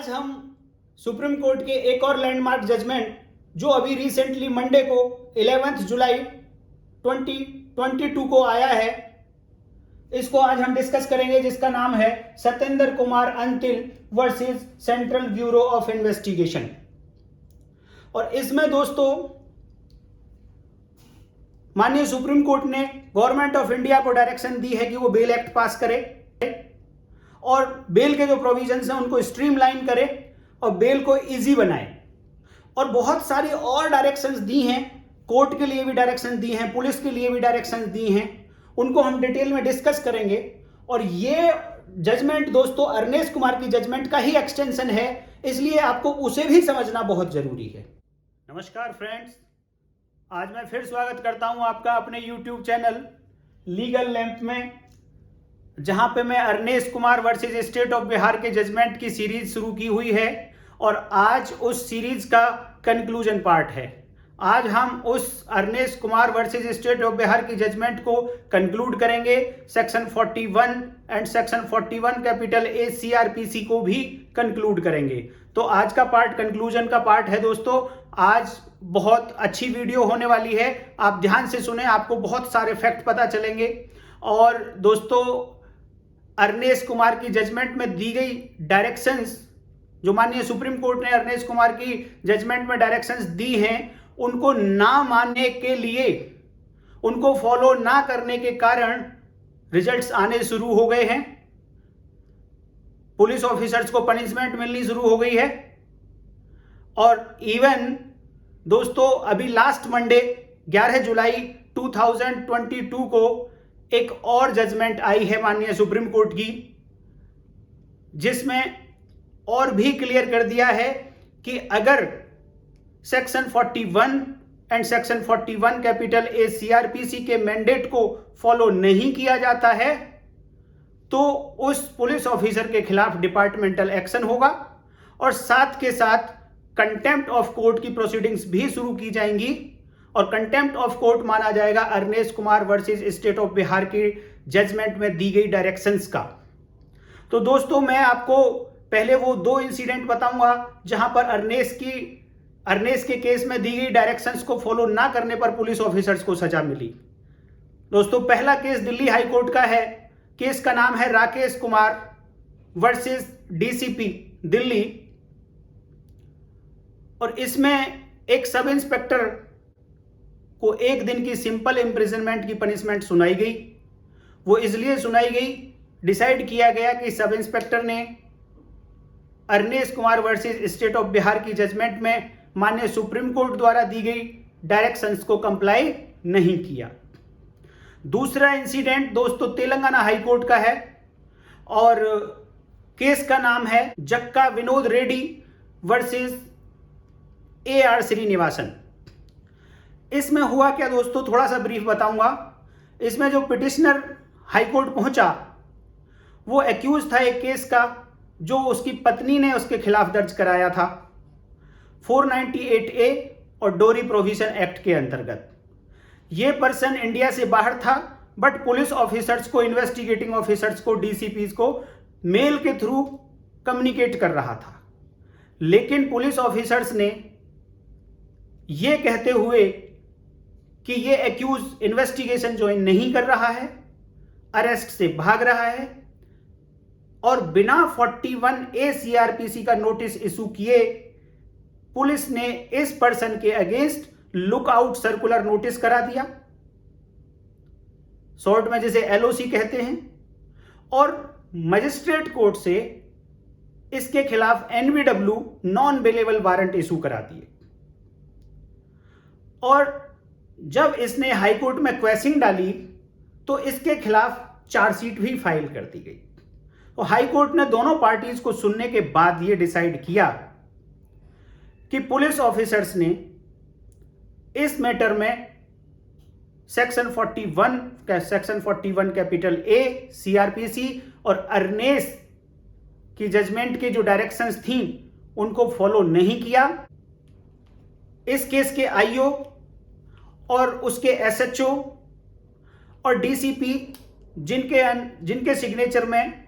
आज हम supreme court के एक और लैंडमार्क जजमेंट जो अभी रिसेंटली मंडे को 11 जुलाई 2022 को आया है, इसको आज हम डिस्कस करेंगे, जिसका नाम है Satyendra Kumar Antil versus central bureau of investigation. और इसमें दोस्तों माननीय सुप्रीम कोर्ट ने गवर्नमेंट ऑफ इंडिया को डायरेक्शन दी है कि वो बेल एक्ट पास करे और बेल के जो प्रोविजंस हैं उनको स्ट्रीमलाइन करे और बेल को इजी बनाए। और बहुत सारी और डायरेक्शंस दी हैं, कोर्ट के लिए भी डायरेक्शन दी हैं, पुलिस के लिए भी डायरेक्शंस दी हैं, उनको हम डिटेल में डिस्कस करेंगे। और ये जजमेंट दोस्तों अर्नेस्ट कुमार की जजमेंट का ही एक्सटेंशन है, इसलिए आपको उसे भी समझना बहुत जरूरी है। नमस्कार फ्रेंड्स, आज मैं फिर स्वागत करता हूं आपका अपने YouTube चैनल लीगल लैंप में, जहां पे मैं Arnesh Kumar versus state of Bihar के जजमेंट की सीरीज शुरू की हुई है और आज उस सीरीज का कंक्लूजन पार्ट है। आज हम उस Arnesh Kumar versus state of Bihar की जजमेंट को कंक्लूड करेंगे। Section 41 and section 41 capital A CRPC को भी कंक्लूड करेंगे। तो आज का पार्ट कंक्लूजन का पार्ट है दोस्तों। आज बहुत अच्छी वीडियो होने वाली है, आप ध्यान से सुने, आपको बहुत सारे फैक्ट पता चलेंगे। और दोस्तों अर्नेस्ट कुमार की जजमेंट में दी गई डायरेक्शंस, जो माननीय सुप्रीम कोर्ट ने अर्नेस्ट कुमार की जजमेंट में डायरेक्शंस दी हैं, उनको ना मानने के लिए, उनको फॉलो ना करने के कारण रिजल्ट्स आने शुरू हो गए हैं। पुलिस ऑफिसर्स को पनिशमेंट मिलनी शुरू हो गई है। और इवन दोस्तों अभी लास्ट मंडे 11 जुलाई 2022 को एक और जजमेंट आई है माननीय सुप्रीम कोर्ट की, जिसमें और भी क्लियर कर दिया है कि अगर section 41 and section 41 capital A CRPC के मैंडेट को फॉलो नहीं किया जाता है तो उस पुलिस ऑफिसर के खिलाफ डिपार्टमेंटल एक्शन होगा और साथ के साथ कंटेम्प्ट ऑफ कोर्ट की प्रोसीडिंग्स भी शुरू की जाएंगी। और कंटेम्प्ट ऑफ कोर्ट माना जाएगा Arnesh Kumar versus state of Bihar की जजमेंट में दी गई डायरेक्शंस का। तो दोस्तों मैं आपको पहले वो दो इंसिडेंट बताऊंगा जहां पर अर्नेस्ट के केस में दी गई डायरेक्शंस को फॉलो ना करने पर पुलिस ऑफिसर्स को सजा मिली। दोस्तों पहला केस दिल्ली हाई कोर्ट का है। केस का नाम है राकेश कुमार वर्सेस DCP दिल्ली। और इसमें एक सब इंस्पेक्टर को 1 दिन की सिंपल इम्प्रिजनमेंट की पनिशमेंट सुनाई गई। वो इसलिए सुनाई गई, डिसाइड किया गया कि सब इंस्पेक्टर ने Arnesh Kumar versus state of Bihar की जजमेंट में माननीय सुप्रीम कोर्ट द्वारा दी गई डायरेक्शंस को कंप्लाई नहीं किया। दूसरा इंसिडेंट दोस्तों तेलंगाना हाई कोर्ट का है और केस का नाम है जक्का विनोद रेड्डी वर्सेस AR श्रीनिवासन। इसमें हुआ क्या दोस्तों, थोड़ा सा ब्रीफ बताऊंगा। इसमें जो पिटिशनर हाई कोर्ट पहुंचा वो एक्यूज था एक केस का जो उसकी पत्नी ने उसके खिलाफ दर्ज कराया था 498A और डोरी प्रोविजन एक्ट के अंतर्गत। ये पर्सन इंडिया से बाहर था, बट पुलिस ऑफिसर्स को, इन्वेस्टिगेटिंग ऑफिसर्स को, DCPs को मेल के थ्रू कम्युनिकेट कर रहा था। लेकिन पुलिस ऑफिसर्स ने ये कहते हुए कि ये एक्यूज इन्वेस्टिगेशन ज्वाइन नहीं कर रहा है, अरेस्ट से भाग रहा है और बिना 41A CRPC का नोटिस इशू किए पुलिस ने इस पर्सन के अगेंस्ट लुकआउट सर्कुलर नोटिस करा दिया, शॉर्ट में जिसे LOC कहते हैं, और मजिस्ट्रेट कोर्ट से इसके खिलाफ NBW non bailable warrant issue करा दिए। और जब इसने हाई कोर्ट में क्वेश्चन डाली तो इसके खिलाफ चार्जशीट भी फाइल कर दी गई। तो हाई कोर्ट ने दोनों पार्टीज को सुनने के बाद यह डिसाइड किया कि पुलिस ऑफिसर्स ने इस मैटर में सेक्शन 41 कैपिटल A CRPC और अर्नेस्ट की जजमेंट की जो डायरेक्शंस थी उनको फॉलो नहीं किया। इस केस के IO और उसके SHO और DCP जिनके सिग्नेचर में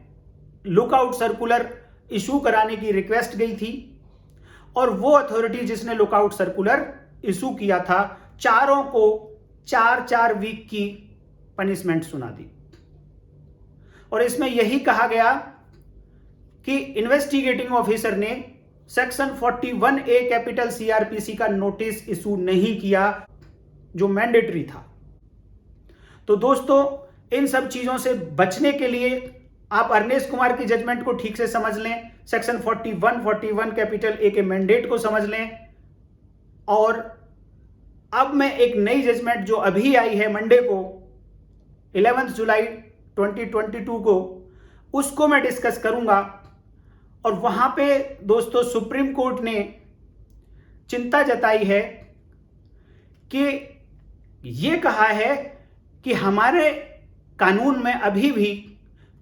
लुकआउट सर्कुलर इशू कराने की रिक्वेस्ट गई थी और वो अथॉरिटी जिसने लुकआउट सर्कुलर इशू किया था, चारों को 4-4 वीक की पनिशमेंट सुना दी। और इसमें यही कहा गया कि इन्वेस्टिगेटिंग ऑफिसर ने सेक्शन 41A कैपिटल सीआरपीसी का नोटिस इशू नहीं किया जो मैंडेटरी था। तो दोस्तों, इन सब चीजों से बचने के लिए आप अरनेश कुमार की जजमेंट को ठीक से समझ लें, सेक्शन 41 कैपिटल ए के मैंडेट को समझ लें। और अब मैं एक नई जजमेंट जो अभी आई है मंडे को 11 जुलाई 2022 को, उसको मैं डिस्कस करूंगा। और वहां पे दोस्तों सुप्रीम कोर्ट ने चिंता जताई है कि ये कहा है कि हमारे कानून में अभी भी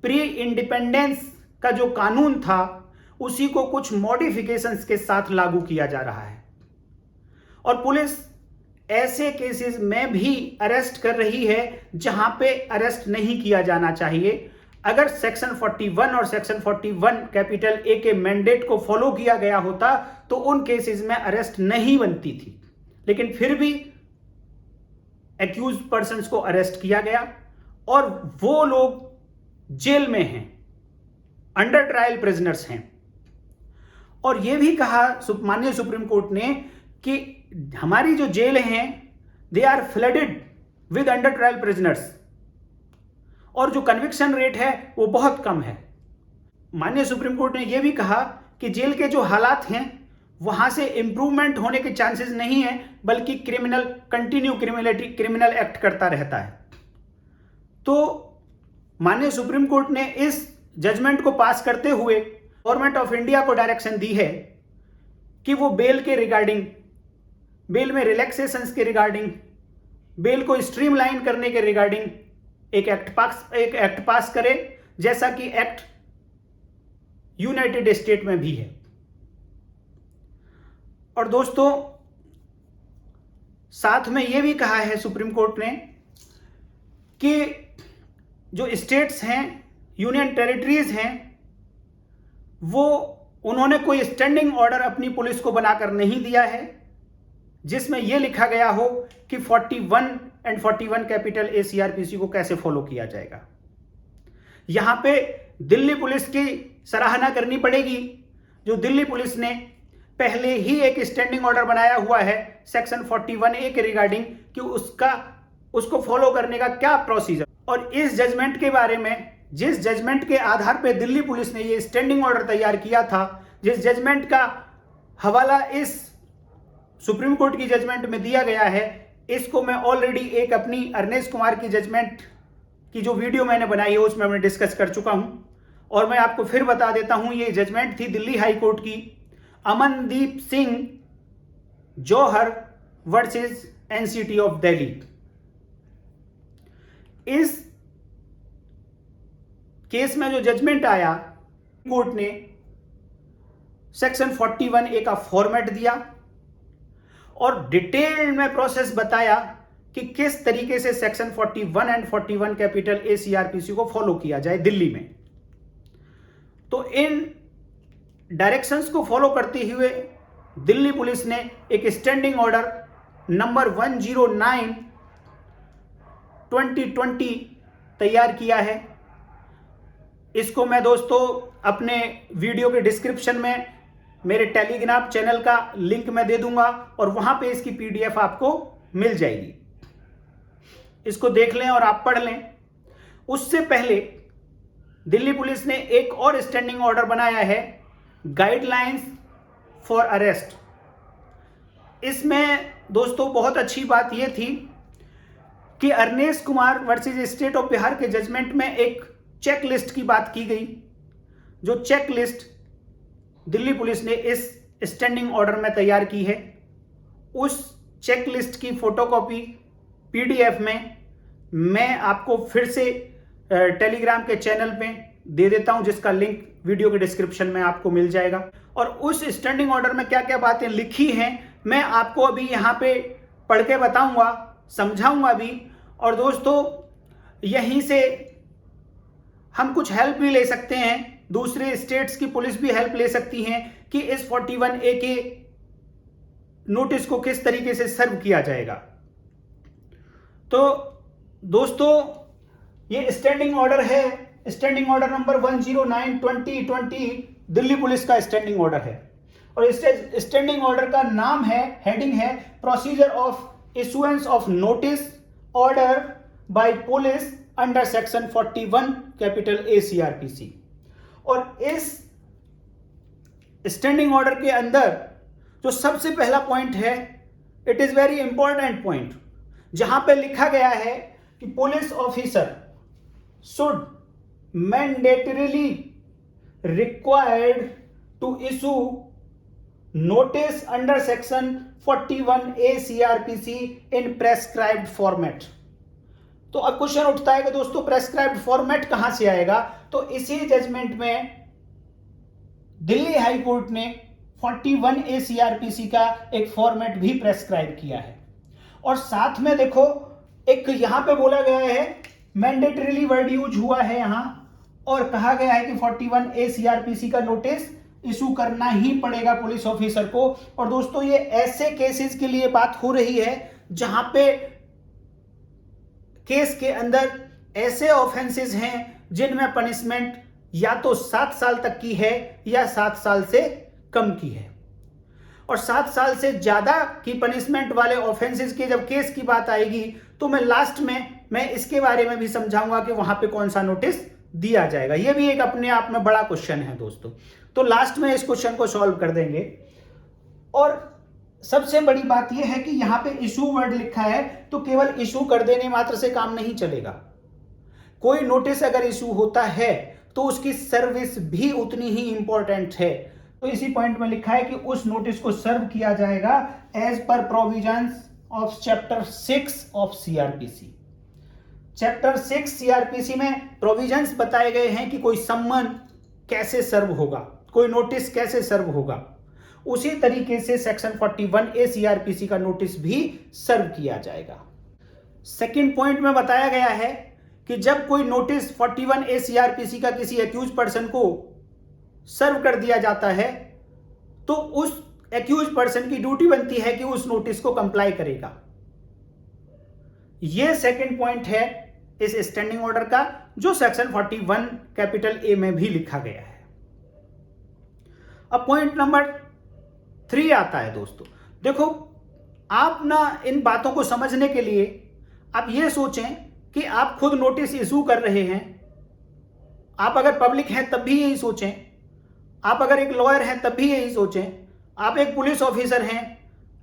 प्री इंडिपेंडेंस का जो कानून था उसी को कुछ मॉडिफिकेशंस के साथ लागू किया जा रहा है और पुलिस ऐसे केसेस में भी अरेस्ट कर रही है जहां पे अरेस्ट नहीं किया जाना चाहिए। अगर सेक्शन 41 और सेक्शन 41 कैपिटल ए के मैंडेट को फॉलो किया गया होता तो उन केसेस में अरेस्ट नहीं बनती थी, लेकिन फिर भी एक्यूज पर्संस को अरेस्ट किया गया और वो लोग जेल में हैं, अंडर ट्रायल प्रिजनर्स हैं। और यह भी कहा माननीय सुप्रीम कोर्ट ने कि हमारी जो जेल हैं they are flooded with under trial prisoners और जो कन्विक्शन रेट है वो बहुत कम है। माननीय सुप्रीम कोर्ट ने यह भी कहा कि जेल के जो हालात हैं वहां से इंप्रूवमेंट होने के चांसेस नहीं है, बल्कि क्रिमिनल एक्ट करता रहता है। तो माननीय सुप्रीम कोर्ट ने इस जजमेंट को पास करते हुए गवर्नमेंट ऑफ इंडिया को डायरेक्शन दी है कि वो बेल के रिगार्डिंग, बेल में रिलैक्सेशंस के रिगार्डिंग, बेल को स्ट्रीमलाइन करने के रिगार्डिंग एक एक्ट पास करे, जैसा कि एक्ट यूनाइटेड स्टेट में भी है। और दोस्तों साथ में यह भी कहा है सुप्रीम कोर्ट ने कि जो स्टेट्स हैं, यूनियन टेरिटरीज हैं, वो उन्होंने कोई स्टैंडिंग ऑर्डर अपनी पुलिस को बनाकर नहीं दिया है जिसमें यह लिखा गया हो कि 41 एंड 41 कैपिटल ए सीआरपीसी को कैसे फॉलो किया जाएगा। यहां पे दिल्ली पुलिस की सराहना करनी पड़ेगी। जो दिल्ली पुलिस ने पहले ही एक स्टैंडिंग ऑर्डर बनाया हुआ है सेक्शन 41A के रिगार्डिंग कि उसको फॉलो करने का क्या प्रोसीजर, और इस जजमेंट के बारे में, जिस जजमेंट के आधार पर दिल्ली पुलिस ने ये स्टैंडिंग ऑर्डर तैयार किया था, जिस जजमेंट का हवाला इस सुप्रीम कोर्ट की जजमेंट में दिया गया है, इसको मैं ऑलरेडी एक अपनी अरनेश कुमार की जजमेंट की जो वीडियो मैंने बनाई है उसमें मैं डिस्कस कर चुका हूं। और मैं आपको फिर बता देता हूं, ये जजमेंट थी दिल्ली हाई कोर्ट की अमनदीप सिंह जौहर वर्सेस एनसीटी ऑफ दिल्ली। इस केस में जो जजमेंट आया, कोर्ट ने सेक्शन 41A का फॉर्मेट दिया और डिटेल में प्रोसेस बताया कि किस तरीके से section 41 and 41 capital A CrPC को फॉलो किया जाए दिल्ली में। तो इन डायरेक्शंस को फॉलो करते हुए दिल्ली पुलिस ने एक स्टैंडिंग ऑर्डर नंबर 109/2020 तैयार किया है। इसको मैं दोस्तों अपने वीडियो के डिस्क्रिप्शन में मेरे टेलीग्राम चैनल का लिंक मैं दे दूंगा और वहां पे इसकी पीडीएफ आपको मिल जाएगी। इसको देख लें और आप पढ़ लें। उससे पहले दिल्ली पुलिस ने एक और स्टैंडिंग ऑर्डर बनाया है, गाइडलाइंस फॉर अरेस्ट। इसमें दोस्तों बहुत अच्छी बात यह थी कि Arnesh Kumar versus state of Bihar के जजमेंट में एक चेक लिस्ट की बात की गई। जो चेक लिस्ट दिल्ली पुलिस ने इस स्टैंडिंग ऑर्डर में तैयार की है, उस चेक लिस्ट की फोटोकॉपी पीडीएफ में मैं आपको फिर से टेलीग्राम के चैनल पे दे देता हूं, जिसका लिंक वीडियो के डिस्क्रिप्शन में आपको मिल जाएगा। और उस स्टैंडिंग ऑर्डर में क्या क्या बातें लिखी हैं मैं आपको अभी यहां पे पढ़ के बताऊंगा, समझाऊंगा भी। और दोस्तों यहीं से हम कुछ हेल्प भी ले सकते हैं दूसरे स्टेट्स की पुलिस भी हेल्प ले सकती हैं कि इस 41A के नोटिस को किस तरीके से सर्व किया जाएगा। तो दोस्तों ये स्टैंडिंग ऑर्डर है, standing order number 109/2020 Delhi police का स्टैंडिंग ऑर्डर है। और इस स्टैंडिंग ऑर्डर का नाम है, हेडिंग है procedure of issuance of notice order by police under section 41 capital A CRPC। और इस स्टैंडिंग ऑर्डर के अंदर जो सबसे पहला पॉइंट है, it is very important point, जहां पे लिखा गया है कि police officer should mandatorily required to issue notice under section 41A CRPC in prescribed format. तो अब क्वेश्चन उठता है कि दोस्तों प्रेस्क्राइब्ड फॉर्मेट कहां से आएगा? तो इसी जजमेंट में दिल्ली हाई कोर्ट ने 41A CRPC का एक फॉर्मेट भी प्रेस्क्राइब किया है। और साथ में देखो एक यहां पे बोला गया है, मैंडेटरीली वर्ड यूज हुआ है यहां, और कहा गया है कि 41A CRPC का नोटिस इशू करना ही पड़ेगा पुलिस ऑफिसर को। और दोस्तों ये ऐसे केसेस के लिए बात हो रही है जहां पे केस के अंदर ऐसे ऑफेंसेस हैं जिनमें पनिशमेंट या तो 7 साल तक की है या 7 साल से कम की है। और 7 साल से ज्यादा की पनिशमेंट वाले ऑफेंसेस के जब केस की बात आएगी तो मैं लास्ट में मैं इसके बारे में भी समझाऊंगा कि वहां पे कौन सा नोटिस दिया जाएगा। यह भी एक अपने आप में बड़ा क्वेश्चन है दोस्तों, तो लास्ट में इस क्वेश्चन को सॉल्व कर देंगे। और सबसे बड़ी बात यह है कि यहां पे इशू वर्ड लिखा है, तो केवल इशू कर देने मात्र से काम नहीं चलेगा। कोई नोटिस अगर इशू होता है तो उसकी सर्विस भी उतनी ही इंपॉर्टेंट है। तो इसी पॉइंट में लिखा है कि उस नोटिस को सर्व किया जाएगा as per provisions of chapter 6 of CRPC। Chapter 6 CRPC में प्रोविजंस बताए गए हैं कि कोई सम्मन कैसे सर्व होगा, कोई नोटिस कैसे सर्व होगा। उसी तरीके से सेक्शन 41A CRPC का नोटिस भी सर्व किया जाएगा। सेकंड पॉइंट में बताया गया है कि जब कोई नोटिस 41A CRPC का किसी एक्यूज पर्सन को सर्व कर दिया जाता है तो उस एक्यूज पर्सन की ड्यूटी बनती है कि उस नोटिस को कंप्लाई करेगा। यह सेकंड पॉइंट है इस स्टैंडिंग ऑर्डर का, जो सेक्शन 41 कैपिटल A में भी लिखा गया है। अब पॉइंट नंबर 3 आता है दोस्तों। देखो आप ना इन बातों को समझने के लिए आप ये सोचें कि आप खुद नोटिस इशू कर रहे हैं। आप अगर पब्लिक हैं तब भी यही सोचें, आप अगर एक लॉयर हैं तब भी यही सोचें, आप एक पुलिस ऑफिसर हैं,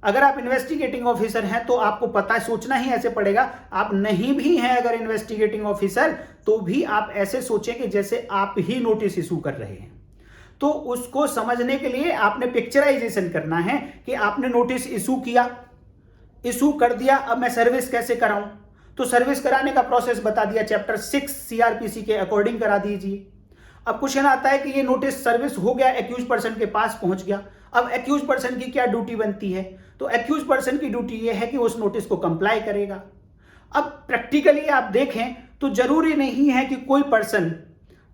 अगर आप इन्वेस्टिगेटिंग ऑफिसर हैं तो आपको पता सोचना ही ऐसे पड़ेगा। आप नहीं भी हैं अगर इन्वेस्टिगेटिंग ऑफिसर तो भी आप ऐसे सोचें कि जैसे आप ही नोटिस इशू कर रहे हैं। तो उसको समझने के लिए आपने पिक्चराइजेशन करना है कि आपने नोटिस इशू किया, इशू कर दिया, अब मैं सर्विस कैसे कराऊं। तो सर्विस कराने का प्रोसेस बता दिया, चैप्टर 6 CRPC के अकॉर्डिंग करा दीजिए। अब क्वेश्चन आता है कि ये नोटिस सर्विस हो गया, एक्यूज पर्सन के पास पहुंच गया, अब एक्यूज पर्सन की क्या ड्यूटी बनती है? तो एक्यूज पर्सन की ड्यूटी ये है कि उस नोटिस को कंप्लाई करेगा। अब प्रैक्टिकली आप देखें तो जरूरी नहीं है कि कोई पर्सन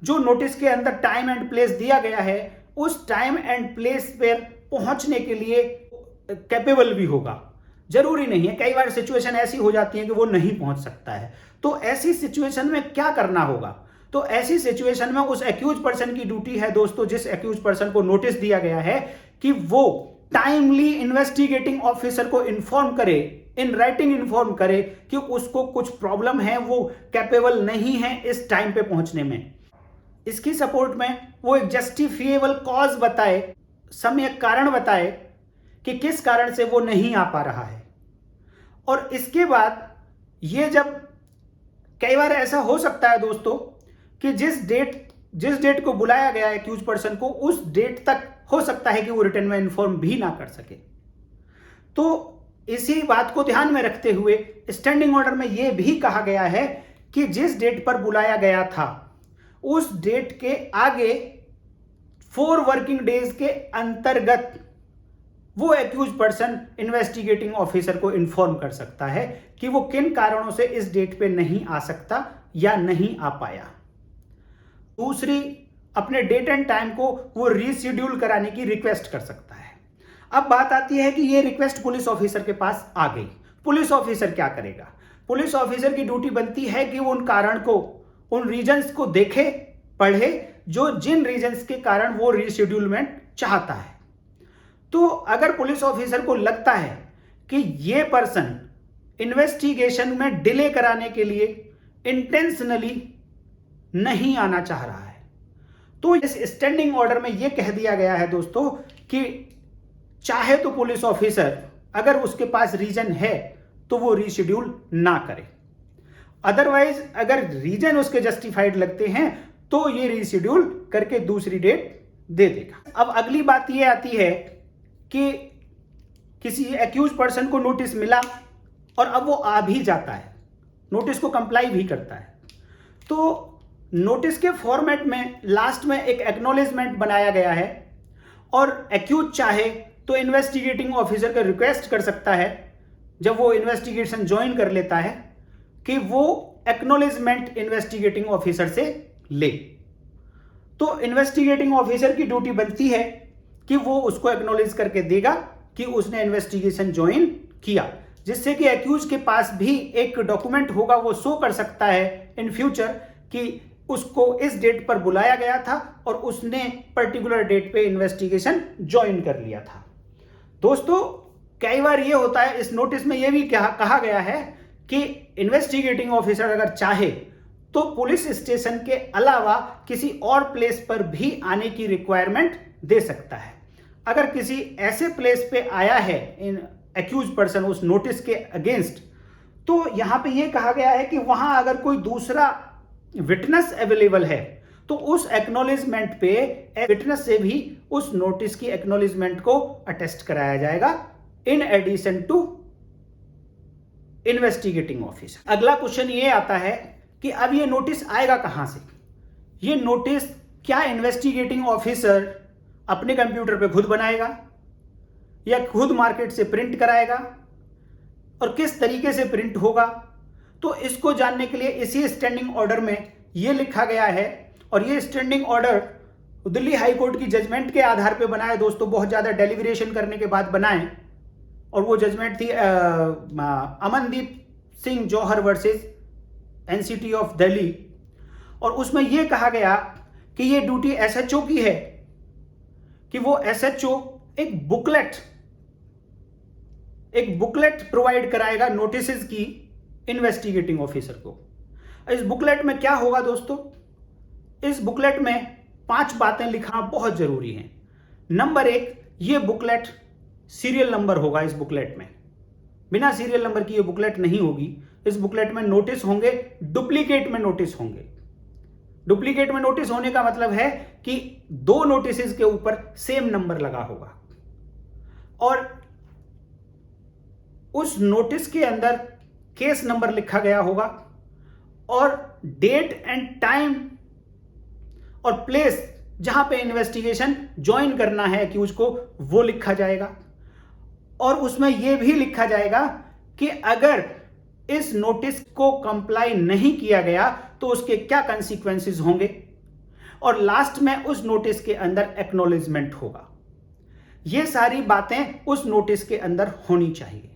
जो नोटिस के अंदर टाइम एंड प्लेस दिया गया है उस टाइम एंड प्लेस पर पहुंचने के लिए कैपेबल भी होगा। जरूरी नहीं है, कई बार सिचुएशन ऐसी हो जाती है कि वो नहीं पहुंच सकता है। तो ऐसी सिचुएशन में क्या करना होगा? तो ऐसी सिचुएशन में उस एक्यूज पर्सन की ड्यूटी है दोस्तों, जिस एक्यूज पर्सन को नोटिस दिया गया है, कि वो टाइमली इन्वेस्टिगेटिंग ऑफिसर को इन्फॉर्म करे, इन राइटिंग इन्फॉर्म करे कि उसको कुछ प्रॉब्लम है, वो कैपेबल नहीं है इस टाइम पे पहुंचने में। इसकी सपोर्ट में वो एक जस्टिफिएबल कॉज बताए, समय कारण बताए कि किस कारण से वो नहीं आ पा रहा है। और इसके बाद ये जब कई बार ऐसा हो सकता है दोस्तों कि जिस डेट को बुलाया गया है एक्यूज पर्सन को, उस डेट तक हो सकता है कि वो रिटर्न में इन्फॉर्म भी ना कर सके। तो इसी बात को ध्यान में रखते हुए स्टैंडिंग ऑर्डर में यह भी कहा गया है कि जिस डेट पर बुलाया गया था उस डेट के आगे 4 वर्किंग डेज के अंतर्गत वो एक्यूज पर्सन इन्वेस्टिगेटिंग ऑफिसर को इन्फॉर्म कर सकता है कि वो किन कारणों से इस डेट पे नहीं आ सकता या नहीं आ पाया। दूसरी अपने डेट एंड टाइम को वो रीशेड्यूल कराने की रिक्वेस्ट कर सकता है। अब बात आती है कि ये रिक्वेस्ट पुलिस ऑफिसर के पास आ गई, पुलिस ऑफिसर क्या करेगा? पुलिस ऑफिसर की ड्यूटी बनती है कि वो उन कारण को, उन रीजंस को देखे, पढ़े, जिन रीजंस के कारण वो रीशेड्यूलमेंट चाहता है। तो अगर पुलिस ऑफिसर को लगता है कि ये पर्सन इन्वेस्टिगेशन में डिले कराने के लिए इंटेंशनली नहीं आना चाह रहा है, तो इस स्टैंडिंग ऑर्डर में यह कह दिया गया है दोस्तों कि चाहे तो पुलिस ऑफिसर अगर उसके पास रीजन है तो वो रीशेड्यूल ना करे, अदरवाइज अगर रीजन उसके जस्टिफाइड लगते हैं तो ये रीशेड्यूल करके दूसरी डेट दे देगा। अब अगली बात ये आती है कि किसी एक्यूज पर्सन को नोटिस मिला और अब वो आ भी जाता है, नोटिस को कंप्लाई भी करता है, तो नोटिस के फॉर्मेट में लास्ट में एक एक्नॉलेजमेंट बनाया गया है और एक्यूज चाहे तो इन्वेस्टिगेटिंग ऑफिसर का रिक्वेस्ट कर सकता है जब वो इन्वेस्टिगेशन ज्वाइन कर लेता है कि वो एक्नॉलेजमेंट इन्वेस्टिगेटिंग ऑफिसर से ले। तो इन्वेस्टिगेटिंग ऑफिसर की ड्यूटी बनती है कि वो उसको एक्नॉलेज करके देगा कि उसने इन्वेस्टिगेशन ज्वाइन किया, जिससे कि एक्यूज के पास भी एक डॉक्यूमेंट होगा, वो शो कर सकता है इन फ्यूचर कि उसको इस डेट पर बुलाया गया था और उसने पर्टिकुलर डेट पे इन्वेस्टिगेशन ज्वाइन कर लिया था। दोस्तों कई बार ये होता है, इस नोटिस में ये भी कहा गया है कि इन्वेस्टिगेटिंग ऑफिसर अगर चाहे तो पुलिस स्टेशन के अलावा किसी और प्लेस पर भी आने की रिक्वायरमेंट दे सकता है। अगर किसी ऐसे प्लेस पे आया है इन एक्यूज पर्सन उस नोटिस के अगेंस्ट, तो यहां पे ये कहा गया है कि वहां अगर कोई दूसरा विटनेस अवेलेबल है तो उस एक्नॉलेजमेंट पे विटनेस से भी उस नोटिस की एक्नॉलेजमेंट को अटेस्ट कराया जाएगा in addition to investigating officer. अगला क्वेश्चन ये आता है कि अब ये नोटिस आएगा कहां से? ये नोटिस क्या इन्वेस्टिगेटिंग ऑफिसर अपने कंप्यूटर पे खुद बनाएगा या खुद मार्केट से प्रिंट कराएगा और किस तरीके से प्रिंट होगा? तो इसको जानने के लिए इसी स्टैंडिंग ऑर्डर में यह लिखा गया है और ये standing order Delhi high court की जजमेंट के आधार पे बनाए दोस्तों, बहुत ज्यादा डेलिब्रेशन करने के बाद बनाए और वो जजमेंट थी अमनदीप सिंह जौहर वर्सेस एनसीटी ऑफ दिल्ली। और उसमें यह कहा गया कि ये ड्यूटी एसएचओ की है कि वो एसएचओ एक बुकलेट प्रोवाइड कराएगा नोटिसेस की इन्वेस्टिगेटिंग ऑफिसर को। इस बुकलेट में क्या होगा दोस्तों? इस बुकलेट में 5 बातें लिखना बहुत जरूरी है। नंबर 1, ये बुकलेट सीरियल नंबर होगा। इस बुकलेट में बिना सीरियल नंबर की ये बुकलेट नहीं होगी। इस बुकलेट में नोटिस होंगे, डुप्लीकेट में नोटिस होंगे। डुप्लीकेट में नोटिस होने का मतलब है कि 2 नोटिस के ऊपर सेम नंबर लगा होगा और उस नोटिस के अंदर केस नंबर लिखा गया होगा और डेट एंड टाइम और प्लेस जहां पे इन्वेस्टिगेशन ज्वाइन करना है एक्यूज को वो लिखा जाएगा। और उसमें यह भी लिखा जाएगा कि अगर इस नोटिस को कंप्लाई नहीं किया गया तो उसके क्या कंसीक्वेंसेस होंगे और लास्ट में उस नोटिस के अंदर एक्नॉलेजमेंट होगा। ये सारी बातें उस नोटिस के अंदर होनी चाहिए।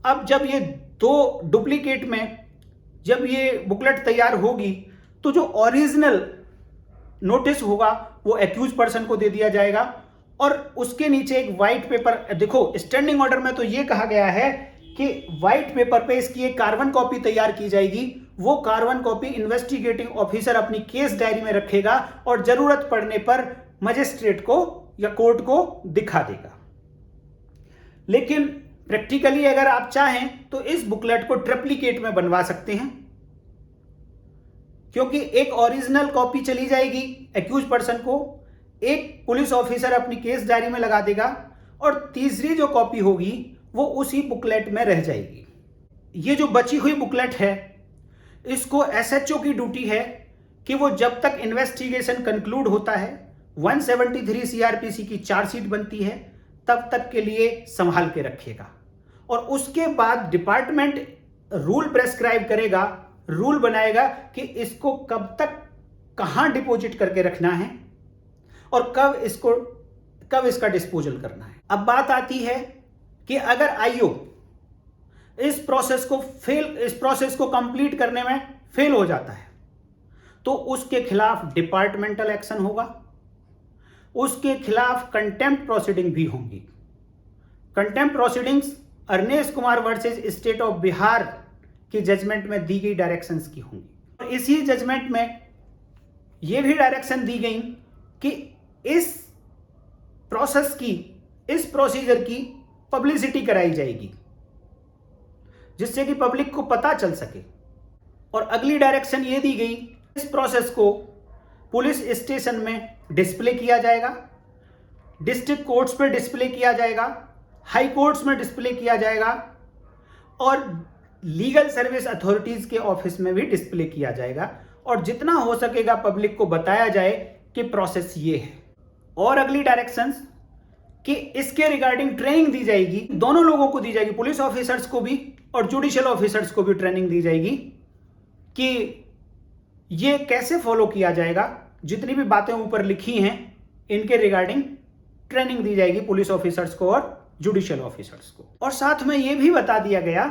अब जब ये 2 डुप्लीकेट में जब ये बुकलेट तैयार होगी तो जो ओरिजिनल नोटिस होगा वो एक्यूज पर्सन को दे दिया जाएगा और उसके नीचे एक व्हाइट पेपर, देखो स्टैंडिंग ऑर्डर में तो ये कहा गया है कि व्हाइट पेपर पे इसकी एक कार्बन कॉपी तैयार की जाएगी। वो कार्बन कॉपी इन्वेस्टिगेटिंग ऑफिसर अपनी केस डायरी में रखेगा और जरूरत पड़ने पर मजिस्ट्रेट को या कोर्ट को दिखा देगा। लेकिन प्रैक्टिकली अगर आप चाहें तो इस बुकलेट को ट्रिप्लिकेट में बनवा सकते हैं, क्योंकि एक ओरिजिनल कॉपी चली जाएगी एक्यूज पर्सन को, एक पुलिस ऑफिसर अपनी केस डायरी में लगा देगा और तीसरी जो कॉपी होगी वो उसी बुकलेट में रह जाएगी। ये जो बची हुई बुकलेट है इसको एसएचओ की ड्यूटी है कि वो जब तक इन्वेस्टिगेशन कंक्लूड होता है, 173 सीआरपीसी की चार्जशीट बनती है, तब तक के लिए संभाल के रखेगा और उसके बाद डिपार्टमेंट रूल प्रेस्क्राइब करेगा, रूल बनाएगा कि इसको कब तक कहां डिपॉजिट करके रखना है और कब इसका डिस्पोजल करना है। अब बात आती है कि अगर आईओ इस प्रोसेस को कंप्लीट करने में फेल हो जाता है तो उसके खिलाफ डिपार्टमेंटल एक्शन होगा, उसके खिलाफ कंटेम्प्ट प्रोसीडिंग भी होंगी। Contempt proceedings Arnesh Kumar versus state of Bihar की जजमेंट में दी गई डायरेक्शंस की होंगी। और इसी जजमेंट में यह भी डायरेक्शन दी गई कि इस प्रोसीजर की पब्लिसिटी कराई जाएगी जिससे कि पब्लिक को पता चल सके। और अगली डायरेक्शन ये दी गई, इस प्रोसेस को पुलिस स्टेशन में डिस्प्ले किया जाएगा, डिस्ट्रिक्ट कोर्ट्स पे डिस्प्ले किया जाएगा, हाई कोर्ट्स में डिस्प्ले किया जाएगा और लीगल सर्विस अथॉरिटीज के ऑफिस में भी डिस्प्ले किया जाएगा और जितना हो सकेगा पब्लिक को बताया जाए कि प्रोसेस ये है। और अगली डायरेक्शंस कि इसके रिगार्डिंग ट्रेनिंग दी जाएगी, दोनों लोगों को दी जाएगी, पुलिस ऑफिसर्स को भी और जुडिशियल ऑफिसर्स को भी ट्रेनिंग दी जाएगी कि ये कैसे फॉलो किया जाएगा। जितनी भी बातें ऊपर लिखी हैं इनके रिगार्डिंग ट्रेनिंग दी जाएगी पुलिस ऑफिसर्स को और जुडिशियल ऑफिसर्स को। और साथ में ये भी बता दिया गया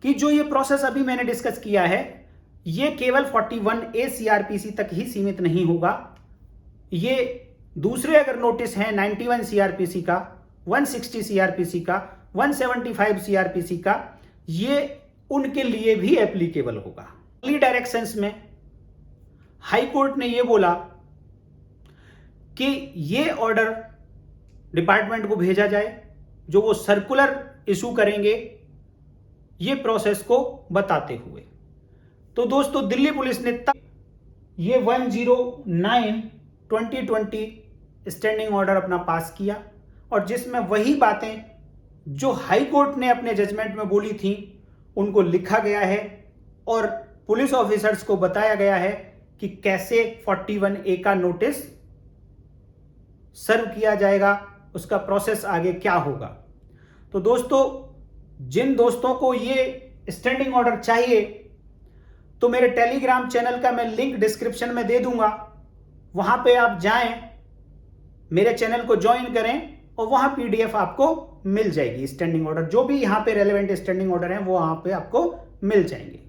कि जो ये प्रोसेस अभी मैंने डिस्कस किया है ये केवल 41A CRPC तक ही सीमित नहीं होगा। ये दूसरे अगर नोटिस हैं 91 CRPC का, 160 CRPC का, 175 CRPC का, ये उनके लिए भी एप्लीकेबल होगा। अगली डायरेक्शंस में हाई कोर्ट ने ये बोला कि ये ऑर्डर डिपार्टमेंट को भेजा जाए जो वो सर्कुलर इशू करेंगे ये प्रोसेस को बताते हुए। तो दोस्तों दिल्ली पुलिस ने ये 109/2020 स्टैंडिंग ऑर्डर अपना पास किया और जिसमें वही बातें जो हाई कोर्ट ने अपने जजमेंट में बोली थी उनको लिखा गया है और पुलिस ऑफिसर्स को बताया गया है कि कैसे 41A का नोटिस सर्व किया जाएगा, उसका प्रोसेस आगे क्या होगा। तो दोस्तों जिन दोस्तों को ये स्टैंडिंग ऑर्डर चाहिए तो मेरे टेलीग्राम चैनल का मैं लिंक डिस्क्रिप्शन में दे दूंगा, वहां पे आप जाएं, मेरे चैनल को ज्वाइन करें और वहां PDF आपको मिल जाएगी। स्टैंडिंग ऑर्डर जो भी यहां पे रेलेवेंट स्टैंडिंग ऑर्डर हैं वो वहां पे आपको मिल जाएंगे।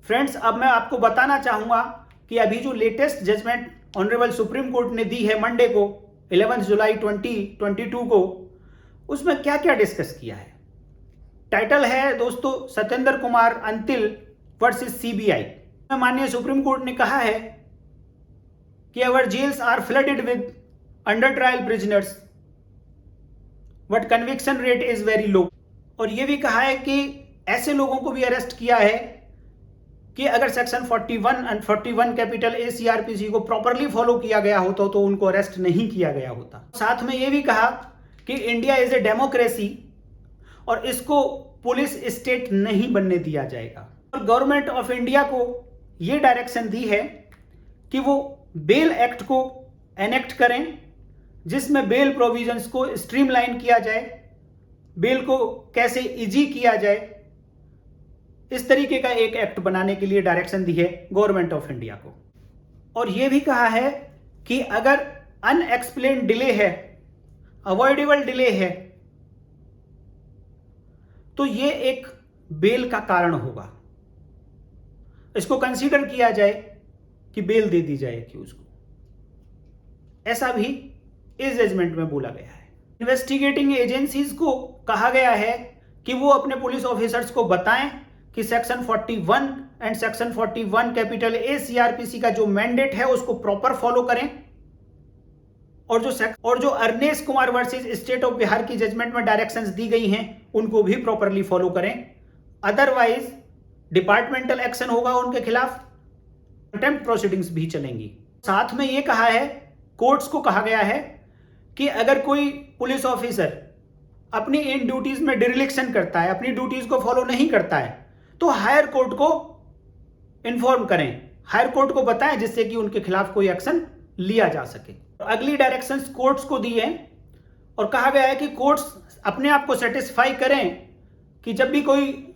फ्रेंड्स अब मैं आपको बताना चाहूंगा कि अभी जो latest judgment honourable supreme court ने दी है मंडे को 11 जुलाई 2022 को, उसमें क्या क्या डिस्कस किया है। टाइटल है दोस्तों सत्येंद्र कुमार अंतिल वर्सेस CBI। माननीय सुप्रीम कोर्ट ने कहा है कि our jails are flooded with under trial prisoners but conviction rate is very low. और यह भी कहा है कि ऐसे लोगों को भी अरेस्ट किया है कि अगर section 41 and 41 capital A CRPC को प्रॉपरली फॉलो किया गया होता तो उनको अरेस्ट नहीं किया गया होता। साथ में यह भी कहा कि इंडिया इज ए डेमोक्रेसी और इसको पुलिस स्टेट नहीं बनने दिया जाएगा। और गवर्नमेंट ऑफ इंडिया को यह डायरेक्शन दी है कि वो बेल एक्ट को एनेक्ट करें जिसमें बेल प्रोविजंस को स्ट्रीमलाइन किया जाए, बेल को कैसे इजी किया जाए, इस तरीके का एक एक्ट बनाने के लिए डायरेक्शन दी है गवर्नमेंट ऑफ इंडिया को। और यह भी कहा है कि अगर अनएक्सप्लेन्ड डिले है, अवॉइडेबल डिले है, तो यह एक बेल का कारण होगा, इसको कंसीडर किया जाए कि बेल दे दी जाए कि उसको। ऐसा भी इस जजमेंट में बोला गया है। इन्वेस्टिगेटिंग एजेंसीज को कहा गया है कि वो अपने पुलिस ऑफिसर्स को बताएं कि section 41 and section 41 capital A CRPC का जो मैंडेट है उसको प्रॉपर फॉलो करें और जो Arnesh Kumar versus state of Bihar की जजमेंट में डायरेक्शंस दी गई हैं उनको भी प्रॉपरली फॉलो करें, अदरवाइज डिपार्टमेंटल एक्शन होगा उनके खिलाफ, कंटेम्प्ट प्रोसीडिंग्स भी चलेंगी। साथ में यह कहा है, कोर्ट्स को कहा गया है कि अगर कोई पुलिस ऑफिसर अपनी इन ड्यूटीज में डिरिलेक्शन करता है, अपनी ड्यूटीज को फॉलो नहीं करता है, तो हायर कोर्ट को इन्फॉर्म करें, हायर कोर्ट को बताएं जिससे कि उनके खिलाफ कोई एक्शन लिया जा सके। अगली डायरेक्शंस कोर्ट्स को दी है और कहा गया है कि कोर्ट्स अपने आप को सेटिस्फाई करें कि जब भी कोई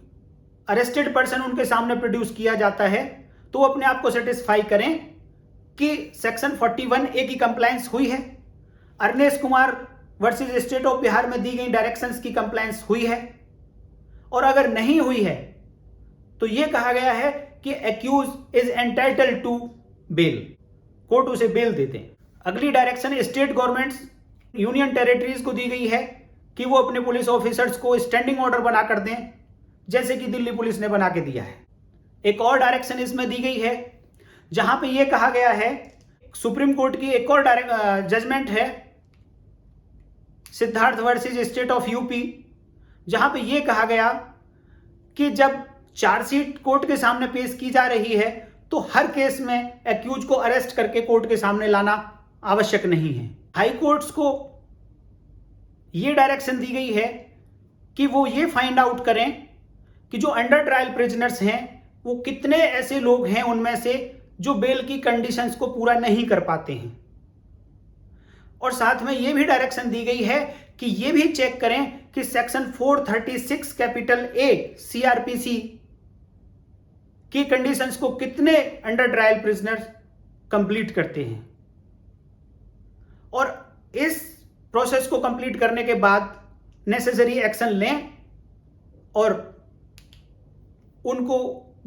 अरेस्टेड पर्सन उनके सामने प्रोड्यूस किया जाता है तो वो अपने आप को सेटिस्फाई करें कि सेक्शन 41A की कंप्लायंस हुई है Arnesh Kumar versus state of Bihar में दी गई डायरेक्शंस की कंप्लायंस हुई है, और अगर नहीं हुई है तो यह कहा गया है कि accuse is entitled to bail, court उसे बेल देते हैं। अगली direction state governments union territories को दी गई है कि वो अपने पुलिस ऑफिसर्स को स्टैंडिंग ऑर्डर बना कर दें, जैसे कि दिल्ली पुलिस ने बना के दिया है। एक और डायरेक्शन इसमें दी गई है जहां पे ये कहा गया है, सुप्रीम कोर्ट की एक और जजमेंट है Siddharth versus state of UP, जहां पे ये कहा गया कि जब चार्जशीट कोर्ट के सामने पेश की जा रही है तो हर केस में एक्यूज को अरेस्ट करके कोर्ट के सामने लाना आवश्यक नहीं है। हाई कोर्ट्स को यह डायरेक्शन दी गई है कि वो ये फाइंड आउट करें कि जो अंडर ट्रायल प्रिजनर्स हैं वो कितने ऐसे लोग हैं उनमें से जो बेल की कंडीशंस को पूरा नहीं कर पाते हैं, और साथ में यह भी डायरेक्शन दी गई है कि यह भी चेक करें कि सेक्शन 436 कैपिटल ए सीआरपीसी की कंडीशंस को कितने अंडर ट्रायल प्रिजनर्स कंप्लीट करते हैं, और इस प्रोसेस को कंप्लीट करने के बाद नेसेसरी एक्शन लें और उनको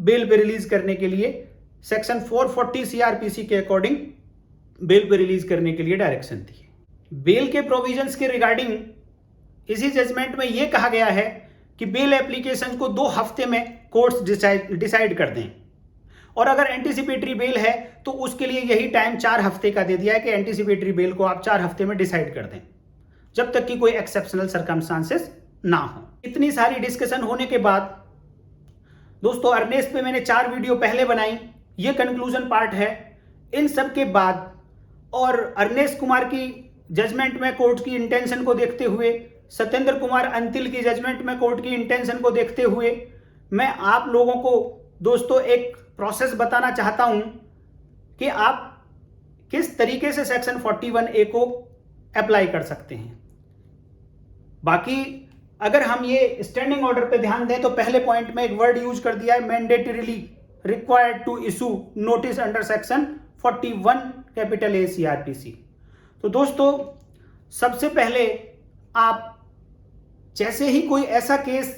बेल पे रिलीज करने के लिए सेक्शन 440 सीआरपीसी के अकॉर्डिंग बेल पे रिलीज करने के लिए डायरेक्शन दी है। बेल के प्रोविजंस के रिगार्डिंग इसी जजमेंट में यह कहा गया है कि बेल एप्लीकेशन को 2 हफ्ते में कोर्ट्स डिसाइड कर दें, और अगर एंटीसिपेटरी बेल है तो उसके लिए यही टाइम 4 हफ्ते का दे दिया है कि एंटीसिपेटरी बेल को आप 4 हफ्ते में डिसाइड कर दें, जब तक कि कोई एक्सेप्शनल सर्कमस्टांसेस ना हो। इतनी सारी डिस्कशन होने के बाद दोस्तों, अरनेश पे मैंने 4 वीडियो पहले बनाई, ये कंक्लूजन पार्ट है। इन सब के बाद और अरनेश कुमार की जजमेंट में कोर्ट की इंटेंशन को देखते हुए, सत्येंद्र कुमार अंतिल की जजमेंट में कोर्ट की इंटेंशन को देखते हुए, मैं आप लोगों को दोस्तों एक प्रोसेस बताना चाहता हूं कि आप किस तरीके से सेक्शन 41A को अप्लाई कर सकते हैं। बाकी अगर हम ये स्टैंडिंग ऑर्डर पे ध्यान दें तो पहले पॉइंट में एक वर्ड यूज कर दिया है, mandatorily required to issue notice under section 41 capital A CRPC. तो दोस्तों, सबसे पहले आप जैसे ही कोई ऐसा केस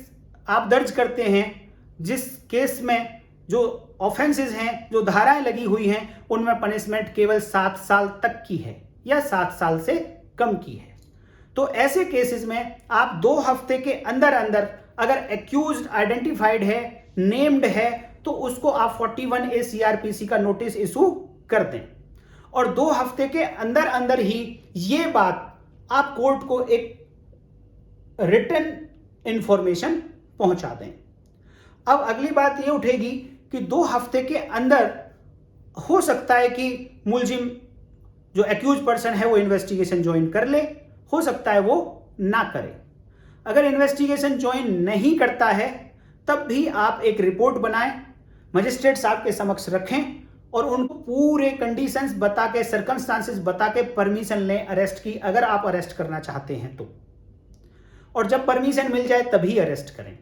आप दर्ज करते हैं जिस केस में जो ऑफेंसेस हैं, जो धाराएं लगी हुई हैं, उनमें पनिशमेंट केवल 7 साल तक की है या 7 साल से कम की है, तो ऐसे केसेस में आप 2 हफ्ते के अंदर अंदर अगर एक्यूज्ड आइडेंटिफाइड है, नेम्ड है, तो उसको आप 41A सीआरपीसी का नोटिस इशू कर दें, और 2 हफ्ते के अंदर अंदर ही ये बात आप कोर्ट को एक रिटन इंफॉर्मेशन पहुंचा दें। अब अगली बात ये उठेगी कि 2 हफ्ते के अंदर हो सकता है कि मुलजिम जो एक्यूज पर्सन है वो इन्वेस्टिगेशन ज्वाइन कर ले, हो सकता है वो ना करे। अगर इन्वेस्टिगेशन ज्वाइन नहीं करता है तब भी आप एक रिपोर्ट बनाएं, मजिस्ट्रेट साहब के समक्ष रखें और उनको पूरे कंडीशंस बता के, सर्कमस्टांसेस बता के परमिशन लें अरेस्ट की, अगर आप अरेस्ट करना चाहते हैं तो, और जब परमिशन मिल जाए तभी अरेस्ट करें।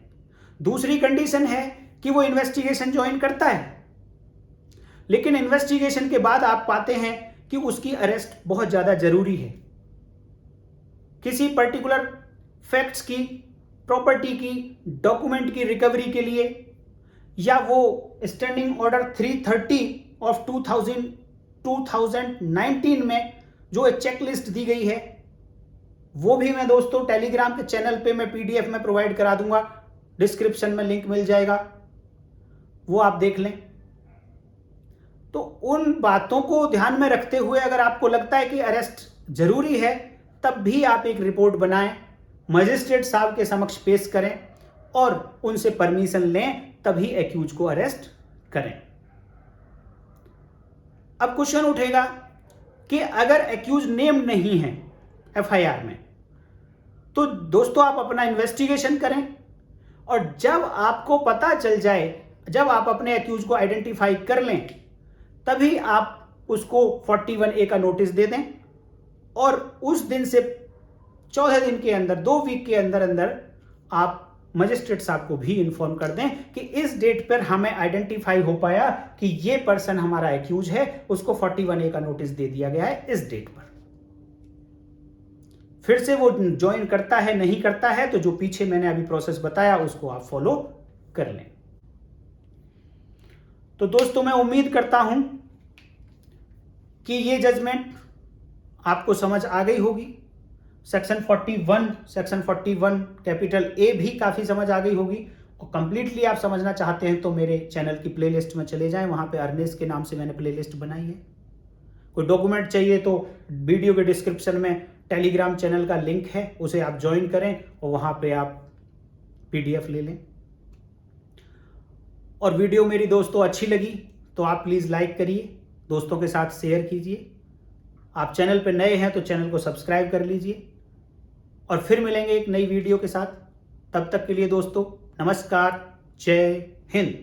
दूसरी कंडीशन है कि वो इन्वेस्टिगेशन ज्वाइन करता है, लेकिन इन्वेस्टिगेशन के बाद आप पाते हैं कि उसकी अरेस्ट बहुत ज्यादा जरूरी है, किसी पर्टिकुलर फैक्ट्स की, प्रॉपर्टी की, डॉक्यूमेंट की रिकवरी के लिए, या वो स्टैंडिंग ऑर्डर 330 ऑफ 2019 में जो एक चेकलिस्ट दी गई है, वो भी मैं दोस्तों टेलीग्राम के चैनल पे मैं पीडीएफ में प्रोवाइड करा दूंगा, डिस्क्रिप्शन में लिंक मिल जाएगा, वो आप देख लें। तो उन बातों को ध्यान में रखते हुए अगर आपको लगता है कि अरेस्ट जरूरी है, तब भी आप एक रिपोर्ट बनाएं, मजिस्ट्रेट साहब के समक्ष पेश करें और उनसे परमिशन लें, तभी एक्यूज को अरेस्ट करें। अब क्वेश्चन उठेगा कि अगर एक्यूज नेम नहीं है एफआईआर में, तो दोस्तों आप अपना इन्वेस्टिगेशन करें, और जब आपको पता चल जाए, जब आप अपने एक्यूज को आइडेंटिफाई कर लें, तभी आप उसको 41A का नोटिस दे दें, और उस दिन से 14 दिन के अंदर, 2 वीक के अंदर अंदर आप मजिस्ट्रेट साहब को भी इन्फॉर्म कर दें कि इस डेट पर हमें आइडेंटिफाई हो पाया कि ये पर्सन हमारा एक्यूज है, उसको 41A का नोटिस दे दिया गया है इस डेट पर। फिर से वो ज्वाइन करता है नहीं करता है, तो जो पीछे मैंने अभी प्रोसेस बताया उसको आप फॉलो कर लें। तो दोस्तों मैं उम्मीद करता हूं कि ये जजमेंट आपको समझ आ गई होगी। सेक्शन 41 कैपिटल ए भी काफ़ी समझ आ गई होगी। और कंप्लीटली आप समझना चाहते हैं तो मेरे चैनल की प्लेलिस्ट में चले जाएं, वहाँ पे अर्नेस के नाम से मैंने प्लेलिस्ट बनाई है। कोई डॉक्यूमेंट चाहिए तो वीडियो के डिस्क्रिप्शन में टेलीग्राम चैनल का लिंक है, उसे आप ज्वाइन करें और वहाँ पे आप PDF ले लें। और वीडियो मेरी दोस्तों अच्छी लगी तो आप प्लीज़ लाइक करिए, दोस्तों के साथ शेयर कीजिए। आप चैनल पर नए हैं तो चैनल को सब्सक्राइब कर लीजिए। और फिर मिलेंगे एक नई वीडियो के साथ। तब तक के लिए दोस्तों नमस्कार, जय हिंद।